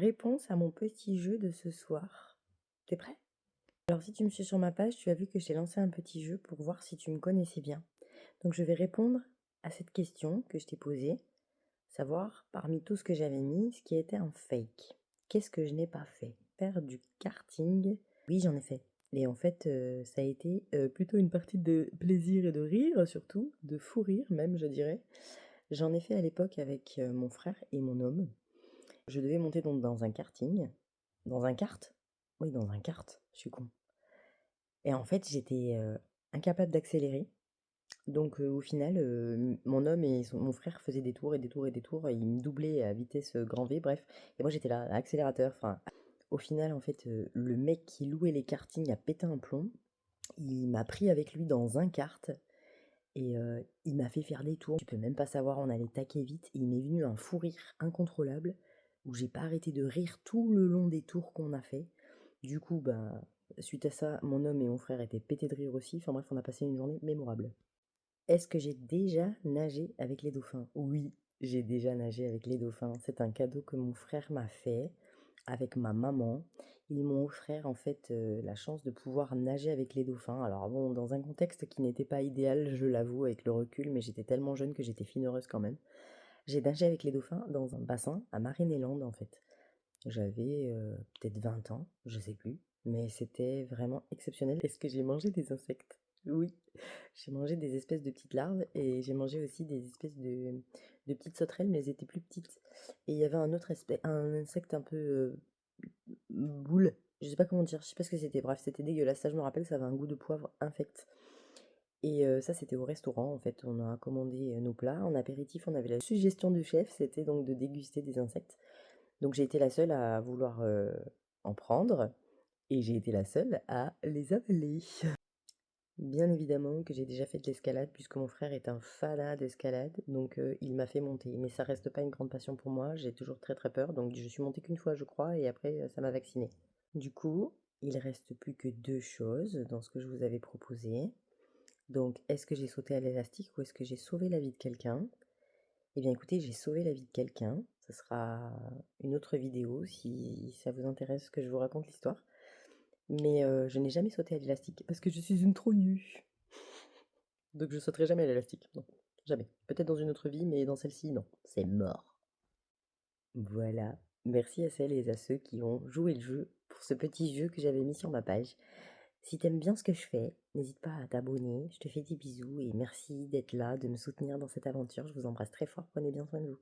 Réponse à mon petit jeu de ce soir. T'es prêt? Alors si tu me suis sur ma page, tu as vu que j'ai lancé un petit jeu pour voir si tu me connaissais bien. Donc je vais répondre à cette question que je t'ai posée, savoir parmi tout ce que j'avais mis, ce qui était un fake. Qu'est-ce que je n'ai pas fait? Faire du karting? Oui, j'en ai fait. Et en fait, ça a été plutôt une partie de plaisir et de rire surtout, de fou rire même, je dirais. J'en ai fait à l'époque avec mon frère et mon homme. Je devais monter donc dans un karting. Dans un kart? Oui, dans un kart, je suis con. Et en fait, j'étais, incapable d'accélérer. Donc au final, mon homme et mon frère faisaient des tours et des tours et des tours et ils me doublaient à vitesse, grand V, bref. Et moi j'étais là, à accélérateur, enfin au final, en fait, le mec qui louait les kartings a pété un plomb. Il m'a pris avec lui dans un kart et il m'a fait faire des tours. Tu peux même pas savoir, on allait taquer vite et il m'est venu un fou rire incontrôlable où j'ai pas arrêté de rire tout le long des tours qu'on a fait. Du coup, bah, suite à ça, mon homme et mon frère étaient pétés de rire aussi. Enfin bref, on a passé une journée mémorable. Est-ce que j'ai déjà nagé avec les dauphins? Oui, j'ai déjà nagé avec les dauphins. C'est un cadeau que mon frère m'a fait avec ma maman. Ils m'ont offert en fait la chance de pouvoir nager avec les dauphins. Alors bon, dans un contexte qui n'était pas idéal, je l'avoue, avec le recul, mais j'étais tellement jeune que j'étais fine heureuse quand même. J'ai nagé avec les dauphins dans un bassin à Marineland en fait. J'avais peut-être 20 ans, je sais plus, mais c'était vraiment exceptionnel. Est-ce que j'ai mangé des insectes? Oui, j'ai mangé des espèces de petites larves et j'ai mangé aussi des espèces de petites sauterelles, mais elles étaient plus petites. Et il y avait un autre un insecte un peu boule, je sais pas comment dire, je sais pas ce que c'était. Bref, c'était dégueulasse. Ça, je me rappelle, ça avait un goût de poivre infect. Et ça, c'était au restaurant, en fait. On a commandé nos plats. En apéritif, on avait la suggestion du chef, c'était donc de déguster des insectes. Donc j'ai été la seule à vouloir en prendre et j'ai été la seule à les avaler. Bien évidemment que j'ai déjà fait de l'escalade puisque mon frère est un fanat d'escalade, donc il m'a fait monter. Mais ça reste pas une grande passion pour moi, j'ai toujours très très peur, donc je suis montée qu'une fois je crois et après ça m'a vaccinée. Du coup, il reste plus que deux choses dans ce que je vous avais proposé. Donc est-ce que j'ai sauté à l'élastique ou est-ce que j'ai sauvé la vie de quelqu'un? Eh bien écoutez, j'ai sauvé la vie de quelqu'un. Ce sera une autre vidéo si ça vous intéresse que je vous raconte l'histoire. Mais je n'ai jamais sauté à l'élastique parce que je suis une trop nue. Donc je sauterai jamais à l'élastique. Non, jamais. Peut-être dans une autre vie, mais dans celle-ci, non. C'est mort. Voilà. Merci à celles et à ceux qui ont joué le jeu pour ce petit jeu que j'avais mis sur ma page. Si t'aimes bien ce que je fais, n'hésite pas à t'abonner. Je te fais des bisous et merci d'être là, de me soutenir dans cette aventure. Je vous embrasse très fort. Prenez bien soin de vous.